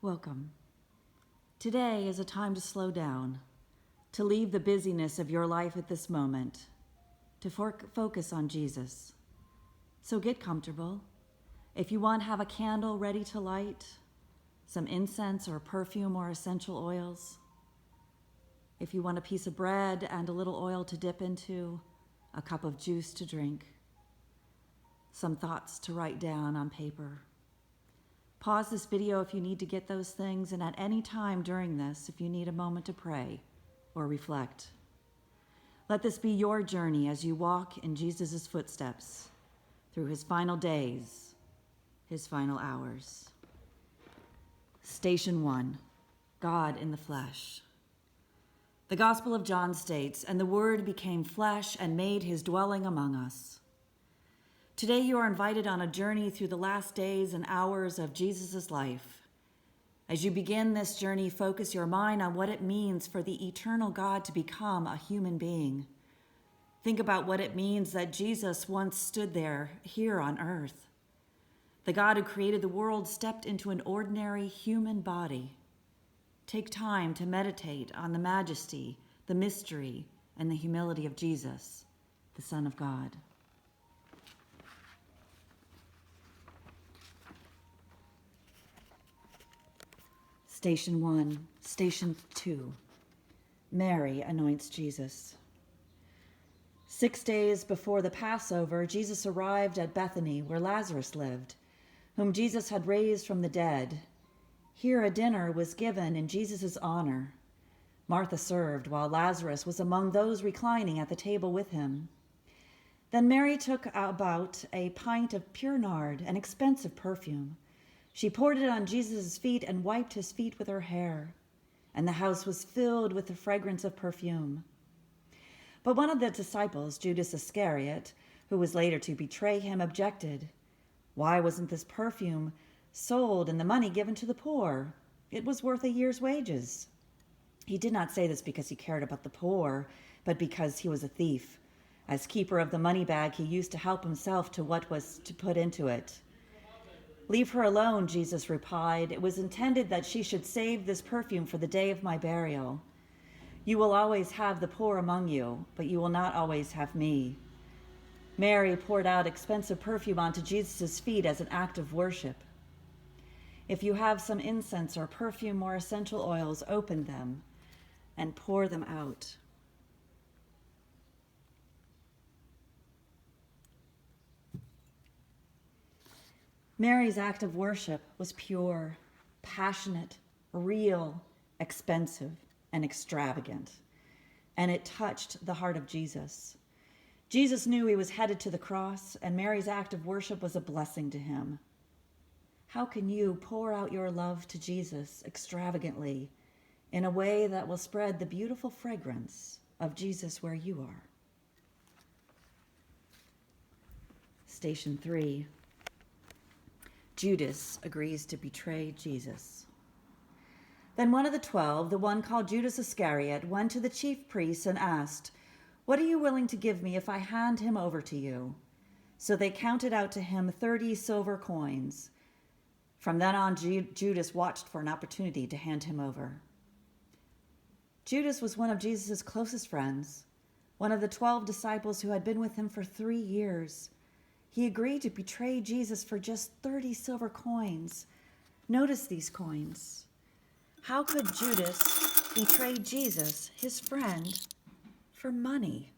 Welcome. Today is a time to slow down, to leave the busyness of your life at this moment, to focus on Jesus. So get comfortable. If you want, have a candle ready to light, some incense or perfume or essential oils. If you want a piece of bread and a little oil to dip into, a cup of juice to drink, some thoughts to write down on paper. Pause this video if you need to get those things, and at any time during this, if you need a moment to pray or reflect. Let this be your journey as you walk in Jesus' footsteps through his final days, his final hours. Station 1, God in the flesh. The Gospel of John states, "And the Word became flesh and made his dwelling among us." Today you are invited on a journey through the last days and hours of Jesus' life. As you begin this journey, focus your mind on what it means for the eternal God to become a human being. Think about what it means that Jesus once stood here on earth. The God who created the world stepped into an ordinary human body. Take time to meditate on the majesty, the mystery, and the humility of Jesus, the Son of God. Station 1, Station 2, Mary anoints Jesus. 6 days before the Passover, Jesus arrived at Bethany, where Lazarus lived, whom Jesus had raised from the dead. Here a dinner was given in Jesus' honor. Martha served, while Lazarus was among those reclining at the table with him. Then Mary took about a pint of pure nard, an expensive perfume. She poured it on Jesus' feet and wiped his feet with her hair, and the house was filled with the fragrance of perfume. But one of the disciples, Judas Iscariot, who was later to betray him, objected. "Why wasn't this perfume sold and the money given to the poor? It was worth a year's wages." He did not say this because he cared about the poor, but because he was a thief. As keeper of the money bag, he used to help himself to what was to put into it. "Leave her alone," Jesus replied. "It was intended that she should save this perfume for the day of my burial. You will always have the poor among you, but you will not always have me." Mary poured out expensive perfume onto Jesus' feet as an act of worship. If you have some incense or perfume or essential oils, open them and pour them out. Mary's act of worship was pure, passionate, real, expensive, and extravagant, and it touched the heart of Jesus. Jesus knew he was headed to the cross, and Mary's act of worship was a blessing to him. How can you pour out your love to Jesus extravagantly in a way that will spread the beautiful fragrance of Jesus where you are? Station 3. Judas agrees to betray Jesus. Then one of the 12, the one called Judas Iscariot, went to the chief priests and asked, "What are you willing to give me if I hand him over to you?" So they counted out to him 30 silver coins. From then on, Judas watched for an opportunity to hand him over. Judas was one of Jesus' closest friends, one of the 12 disciples who had been with him for 3 years. He agreed to betray Jesus for just 30 silver coins. Notice these coins. How could Judas betray Jesus, his friend, for money?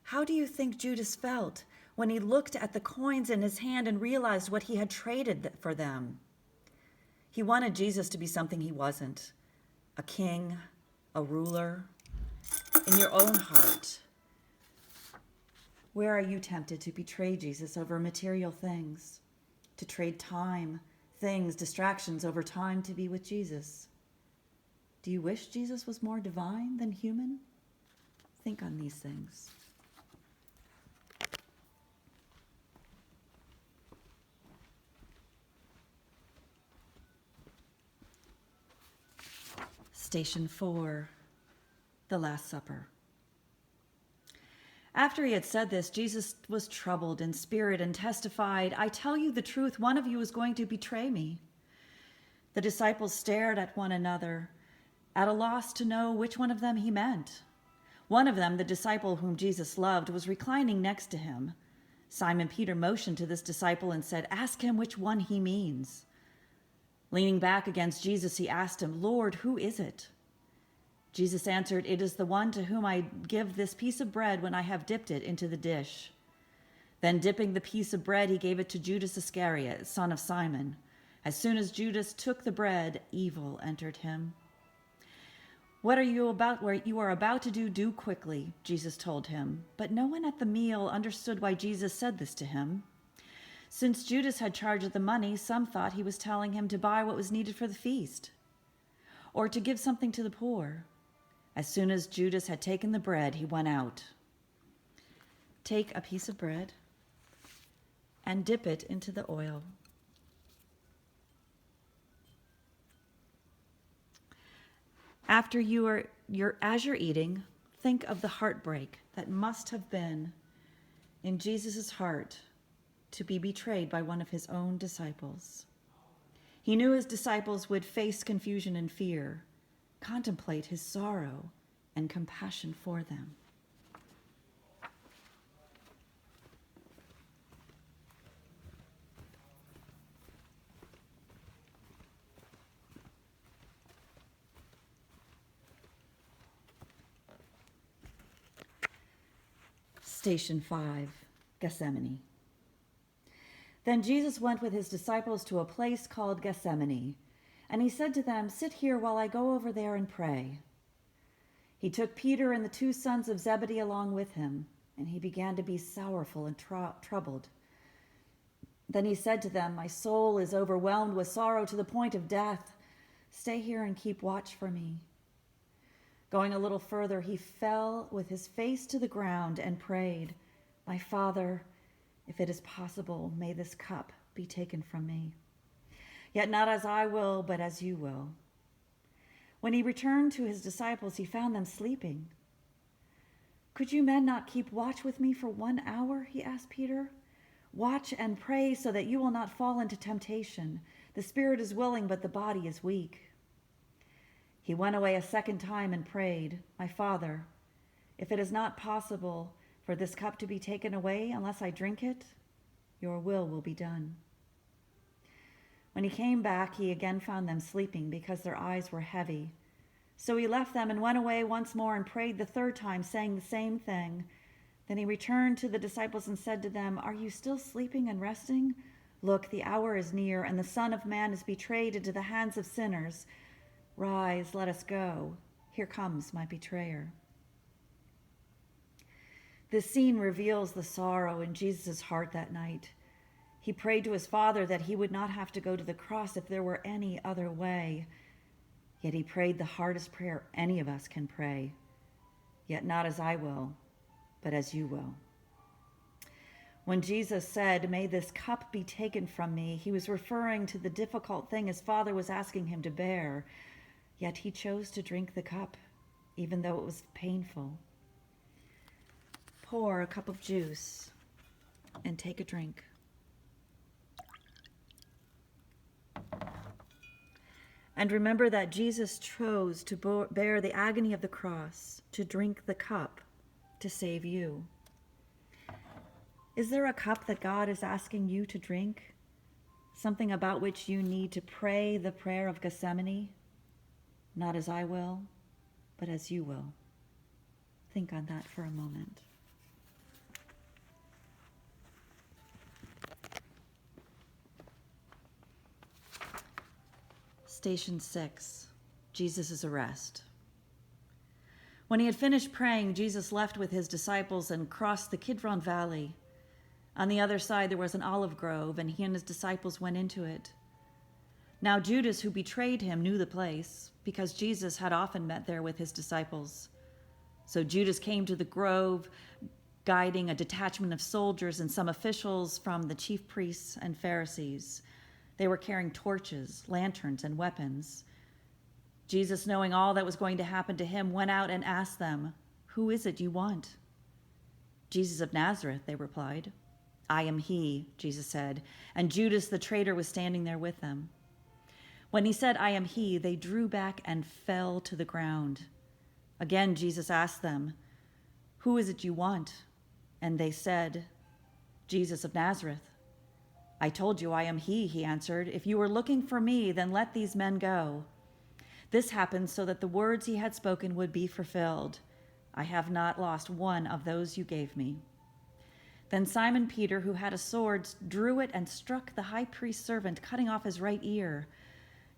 How do you think Judas felt when he looked at the coins in his hand and realized what he had traded for them? He wanted Jesus to be something he wasn't, a king, a ruler. In your own heart, where are you tempted to betray Jesus over material things? To trade time, things, distractions over time to be with Jesus? Do you wish Jesus was more divine than human? Think on these things. Station 4, the Last Supper. After he had said this, Jesus was troubled in spirit and testified, "I tell you the truth, one of you is going to betray me." The disciples stared at one another, at a loss to know which one of them he meant. One of them, the disciple whom Jesus loved, was reclining next to him. Simon Peter motioned to this disciple and said, "Ask him which one he means." Leaning back against Jesus, he asked him, "Lord, who is it?" Jesus answered, "It is the one to whom I give this piece of bread when I have dipped it into the dish." Then dipping the piece of bread, he gave it to Judas Iscariot, son of Simon. As soon as Judas took the bread, evil entered him. What you are about to do quickly," Jesus told him. But no one at the meal understood why Jesus said this to him. Since Judas had charge of the money, some thought he was telling him to buy what was needed for the feast, or to give something to the poor. As soon as Judas had taken the bread, he went out. Take a piece of bread and dip it into the oil. After as you're eating, think of the heartbreak that must have been in Jesus' heart to be betrayed by one of his own disciples. He knew his disciples would face confusion and fear. Contemplate his sorrow and compassion for them. Station 5, Gethsemane. Then Jesus went with his disciples to a place called Gethsemane, and he said to them, "Sit here while I go over there and pray." He took Peter and the 2 sons of Zebedee along with him, and he began to be sorrowful and troubled. Then he said to them, "My soul is overwhelmed with sorrow to the point of death. Stay here and keep watch for me." Going a little further, he fell with his face to the ground and prayed, "My Father, if it is possible, may this cup be taken from me. Yet not as I will, but as you will." When he returned to his disciples, he found them sleeping. "Could you men not keep watch with me for 1 hour?" he asked Peter. "Watch and pray so that you will not fall into temptation. The spirit is willing, but the body is weak." He went away a second time and prayed, "My Father, if it is not possible for this cup to be taken away unless I drink it, your will be done." When he came back, he again found them sleeping because their eyes were heavy. So he left them and went away once more and prayed the 3rd time, saying the same thing. Then he returned to the disciples and said to them, "Are you still sleeping and resting? Look, the hour is near, and the Son of Man is betrayed into the hands of sinners. Rise, let us go. Here comes my betrayer." This scene reveals the sorrow in Jesus' heart that night. He prayed to his Father that he would not have to go to the cross if there were any other way. Yet he prayed the hardest prayer any of us can pray. "Yet not as I will, but as you will." When Jesus said, "May this cup be taken from me," he was referring to the difficult thing his Father was asking him to bear. Yet he chose to drink the cup, even though it was painful. Pour a cup of juice and take a drink. And remember that Jesus chose to bear the agony of the cross, to drink the cup, to save you. Is there a cup that God is asking you to drink? Something about which you need to pray the prayer of Gethsemane? Not as I will, but as you will. Think on that for a moment. Station 6, Jesus' arrest. When he had finished praying, Jesus left with his disciples and crossed the Kidron Valley. On the other side there was an olive grove, and he and his disciples went into it. Now Judas, who betrayed him, knew the place, because Jesus had often met there with his disciples. So Judas came to the grove, guiding a detachment of soldiers and some officials from the chief priests and Pharisees. They were carrying torches, lanterns, and weapons. Jesus, knowing all that was going to happen to him, went out and asked them, "Who is it you want?" "Jesus of Nazareth," they replied. "I am he," Jesus said, and Judas the traitor was standing there with them. When he said, "I am he," they drew back and fell to the ground. Again, Jesus asked them, "Who is it you want?" And they said, "Jesus of Nazareth." "I told you I am he answered. "If you were looking for me, then let these men go." This happened so that the words he had spoken would be fulfilled. "I have not lost one of those you gave me." Then Simon Peter, who had a sword, drew it and struck the high priest's servant, cutting off his right ear.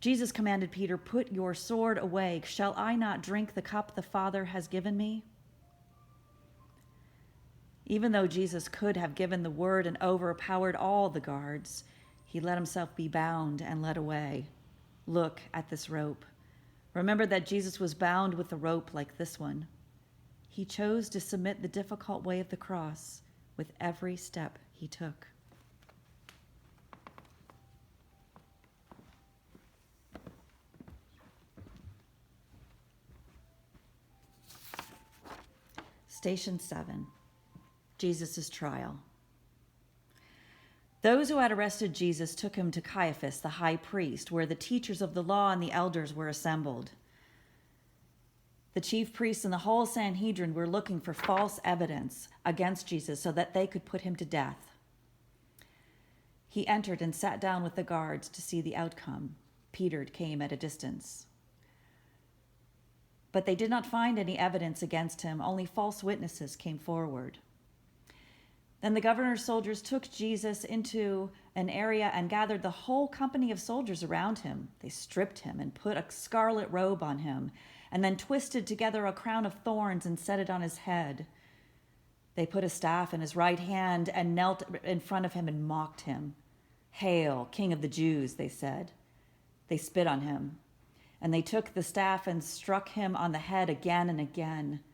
Jesus commanded Peter, "Put your sword away. Shall I not drink the cup the Father has given me?" Even though Jesus could have given the word and overpowered all the guards, he let himself be bound and led away. Look at this rope. Remember that Jesus was bound with a rope like this one. He chose to submit the difficult way of the cross with every step he took. Station 7, Jesus' trial. Those who had arrested Jesus took him to Caiaphas, the high priest, where the teachers of the law and the elders were assembled. The chief priests and the whole Sanhedrin were looking for false evidence against Jesus so that they could put him to death. He entered and sat down with the guards to see the outcome. Peter came at a distance. But they did not find any evidence against him. Only false witnesses came forward. Then the governor's soldiers took Jesus into an area and gathered the whole company of soldiers around him. They stripped him and put a scarlet robe on him, and then twisted together a crown of thorns and set it on his head. They put a staff in his right hand and knelt in front of him and mocked him. "Hail, King of the Jews," they said. They spit on him, and they took the staff and struck him on the head again and again.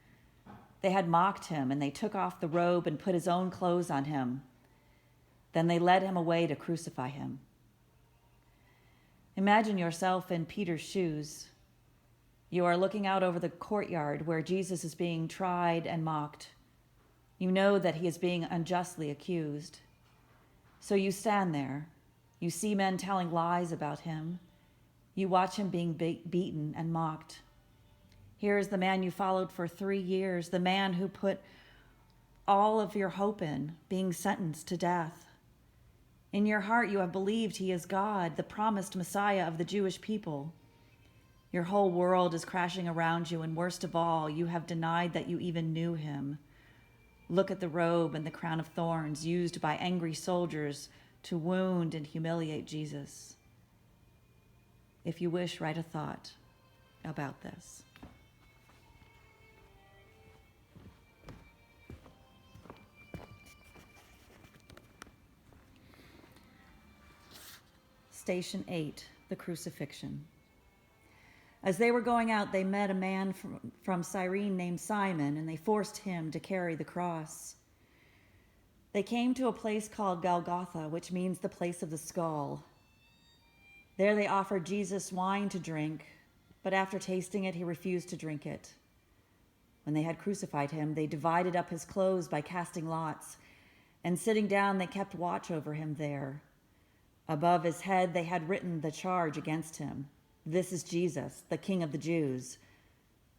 They had mocked him, and they took off the robe and put his own clothes on him. Then they led him away to crucify him. Imagine yourself in Peter's shoes. You are looking out over the courtyard where Jesus is being tried and mocked. You know that he is being unjustly accused. So you stand there. You see men telling lies about him. You watch him being beaten and mocked. Here is the man you followed for 3 years, the man who put all of your hope in, being sentenced to death. In your heart, you have believed he is God, the promised Messiah of the Jewish people. Your whole world is crashing around you, and worst of all, you have denied that you even knew him. Look at the robe and the crown of thorns used by angry soldiers to wound and humiliate Jesus. If you wish, write a thought about this. Station 8, the crucifixion. As they were going out, they met a man from Cyrene named Simon, and they forced him to carry the cross. They came to a place called Golgotha, which means the place of the skull. There they offered Jesus wine to drink, but after tasting it, he refused to drink it. When they had crucified him, they divided up his clothes by casting lots, and sitting down, they kept watch over him there. Above his head, they had written the charge against him: "This is Jesus, the King of the Jews."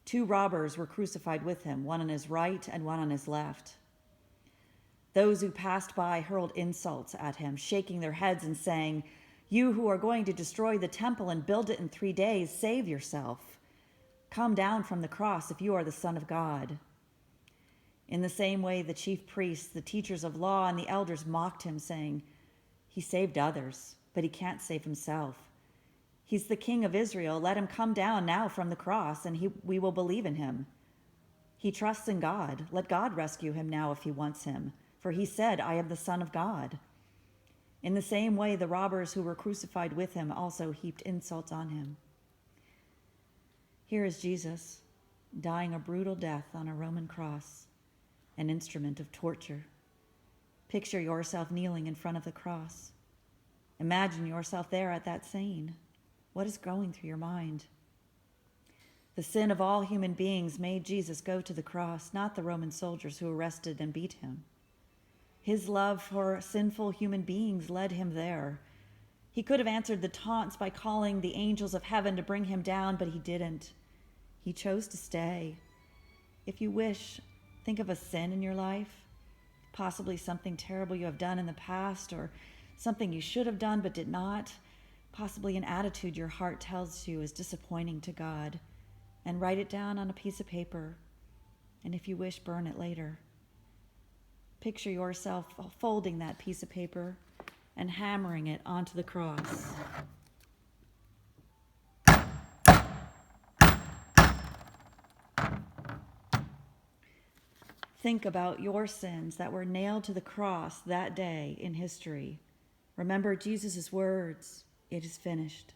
2 robbers were crucified with him, one on his right and one on his left. Those who passed by hurled insults at him, shaking their heads and saying, "You who are going to destroy the temple and build it in 3 days, save yourself. Come down from the cross if you are the Son of God." In the same way, the chief priests, the teachers of law, and the elders mocked him, saying, "He saved others, but he can't save himself. He's the King of Israel. Let him come down now from the cross, and we will believe in him. He trusts in God. Let God rescue him now if he wants him, for he said, 'I am the Son of God.'" In the same way, the robbers who were crucified with him also heaped insults on him. Here is Jesus, dying a brutal death on a Roman cross, an instrument of torture. Picture yourself kneeling in front of the cross. Imagine yourself there at that scene. What is going through your mind? The sin of all human beings made Jesus go to the cross, not the Roman soldiers who arrested and beat him. His love for sinful human beings led him there. He could have answered the taunts by calling the angels of heaven to bring him down, but he didn't. He chose to stay. If you wish, think of a sin in your life, possibly something terrible you have done in the past, or something you should have done but did not, possibly an attitude your heart tells you is disappointing to God, and write it down on a piece of paper, and if you wish, burn it later. Picture yourself folding that piece of paper and hammering it onto the cross. Think about your sins that were nailed to the cross that day in history. Remember Jesus' words, "It is finished."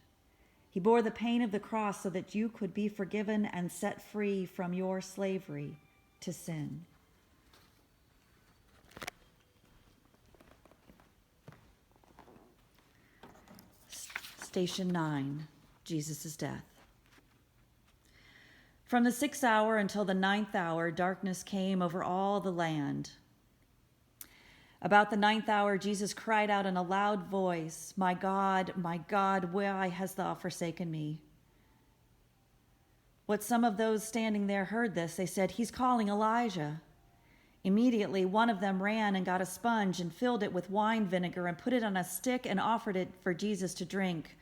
He bore the pain of the cross so that you could be forgiven and set free from your slavery to sin. Station 9, Jesus' death. From the 6th hour until the 9th hour, darkness came over all the land. About the 9th hour, Jesus cried out in a loud voice, my God, why hast thou forsaken me?" When some of those standing there heard this, they said, "He's calling Elijah." Immediately, one of them ran and got a sponge and filled it with wine vinegar and put it on a stick and offered it for Jesus to drink.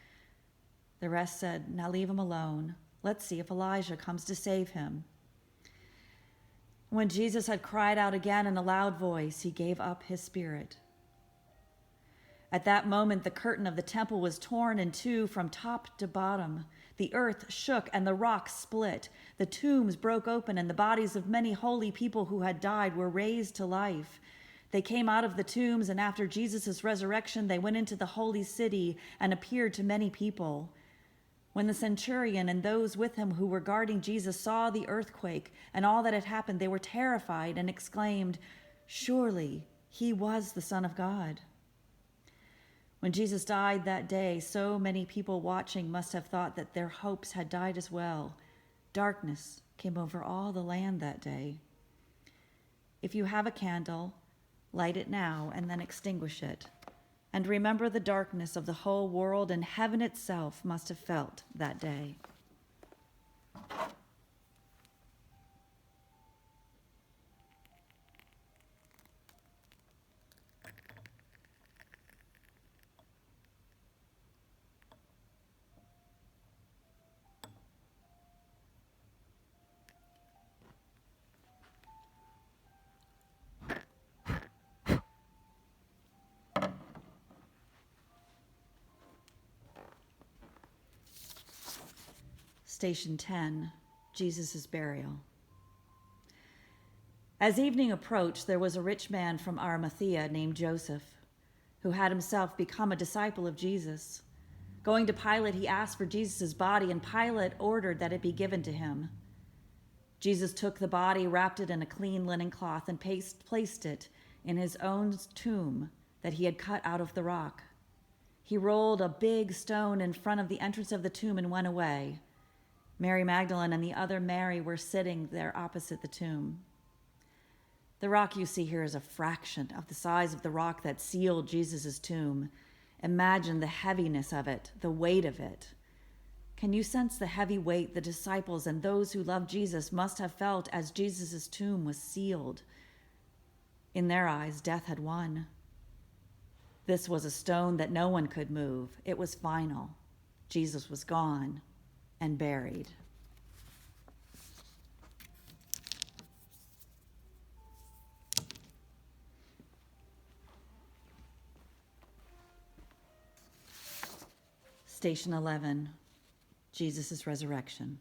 The rest said, "Now leave him alone. Let's see if Elijah comes to save him." When Jesus had cried out again in a loud voice, he gave up his spirit. At that moment, the curtain of the temple was torn in two from top to bottom. The earth shook and the rocks split. The tombs broke open and the bodies of many holy people who had died were raised to life. They came out of the tombs, and after Jesus' resurrection, they went into the holy city and appeared to many people. When the centurion and those with him who were guarding Jesus saw the earthquake and all that had happened, they were terrified and exclaimed, "Surely he was the Son of God." When Jesus died that day, so many people watching must have thought that their hopes had died as well. Darkness came over all the land that day. If you have a candle, light it now and then extinguish it. And remember the darkness of the whole world, and heaven itself must have felt that day. Station 10, Jesus' burial. As evening approached, there was a rich man from Arimathea named Joseph, who had himself become a disciple of Jesus. Going to Pilate, he asked for Jesus' body, and Pilate ordered that it be given to him. Jesus took the body, wrapped it in a clean linen cloth, and placed it in his own tomb that he had cut out of the rock. He rolled a big stone in front of the entrance of the tomb and went away. Mary Magdalene and the other Mary were sitting there opposite the tomb. The rock you see here is a fraction of the size of the rock that sealed Jesus' tomb. Imagine the heaviness of it, the weight of it. Can you sense the heavy weight the disciples and those who loved Jesus must have felt as Jesus' tomb was sealed? In their eyes, death had won. This was a stone that no one could move. It was final. Jesus was gone and buried. Station 11, Jesus' resurrection.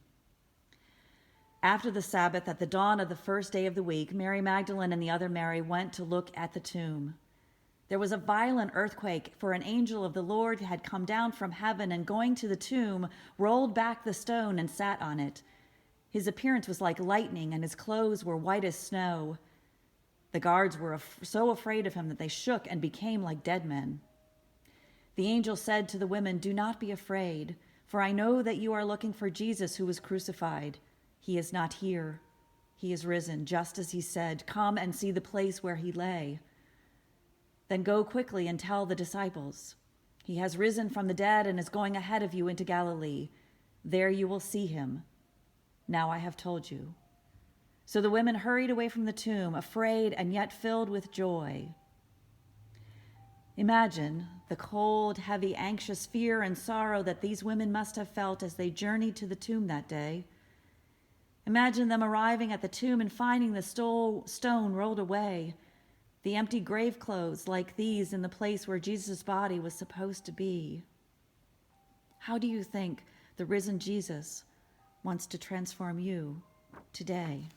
After the Sabbath, at the dawn of the first day of the week, Mary Magdalene and the other Mary went to look at the tomb. There was a violent earthquake, for an angel of the Lord had come down from heaven and, going to the tomb, rolled back the stone and sat on it. His appearance was like lightning, and his clothes were white as snow. The guards were so afraid of him that they shook and became like dead men. The angel said to the women, "Do not be afraid, for I know that you are looking for Jesus who was crucified. He is not here. He is risen, just as he said. Come and see the place where he lay. Then go quickly and tell the disciples, He has risen from the dead and is going ahead of you into Galilee. There you will see him. Now I have told you." So the women hurried away from the tomb, afraid and yet filled with joy. Imagine the cold, heavy, anxious fear and sorrow that these women must have felt as they journeyed to the tomb that day. Imagine them arriving at the tomb and finding the stone rolled away, the empty grave clothes like these in the place where Jesus' body was supposed to be. How do you think the risen Jesus wants to transform you today?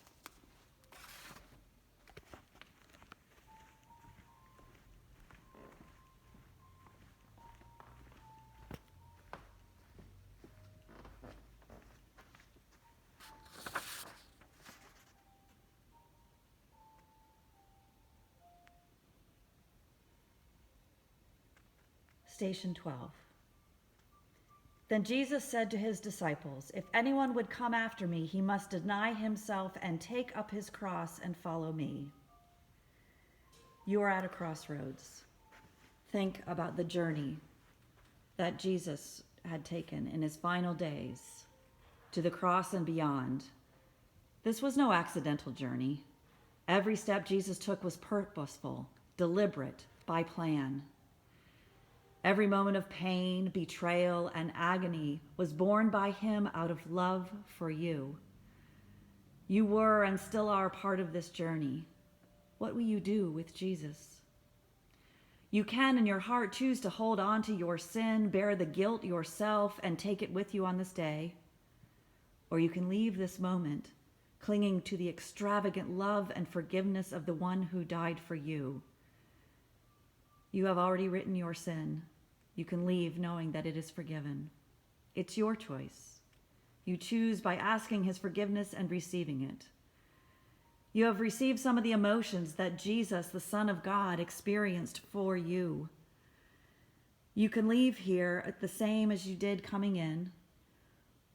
Station 12. Then Jesus said to his disciples, "If anyone would come after me, he must deny himself and take up his cross and follow me." You are at a crossroads. Think about the journey that Jesus had taken in his final days to the cross and beyond. This was no accidental journey. Every step Jesus took was purposeful, deliberate, by plan. Every moment of pain, betrayal, and agony was borne by him out of love for you. You were and still are part of this journey. What will you do with Jesus? You can, in your heart, choose to hold on to your sin, bear the guilt yourself, and take it with you on this day. Or you can leave this moment clinging to the extravagant love and forgiveness of the one who died for you. You have already written your sin. You can leave knowing that it is forgiven. It's your choice. You choose by asking his forgiveness and receiving it. You have received some of the emotions that Jesus, the Son of God, experienced for you. You can leave here the same as you did coming in,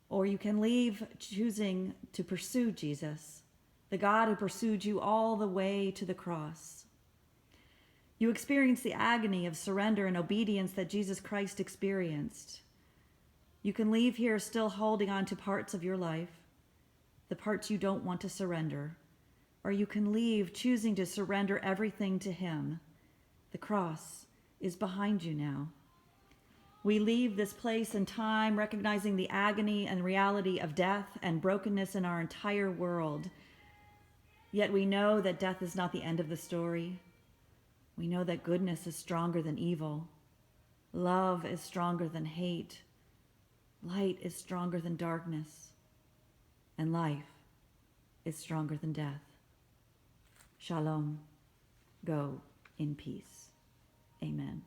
or you can leave choosing to pursue Jesus, the God who pursued you all the way to the cross. You experience the agony of surrender and obedience that Jesus Christ experienced. You can leave here still holding on to parts of your life, the parts you don't want to surrender, or you can leave choosing to surrender everything to him. The cross is behind you now. We leave this place and time recognizing the agony and reality of death and brokenness in our entire world. Yet we know that death is not the end of the story. We know that goodness is stronger than evil. Love is stronger than hate. Light is stronger than darkness. And life is stronger than death. Shalom. Go in peace. Amen.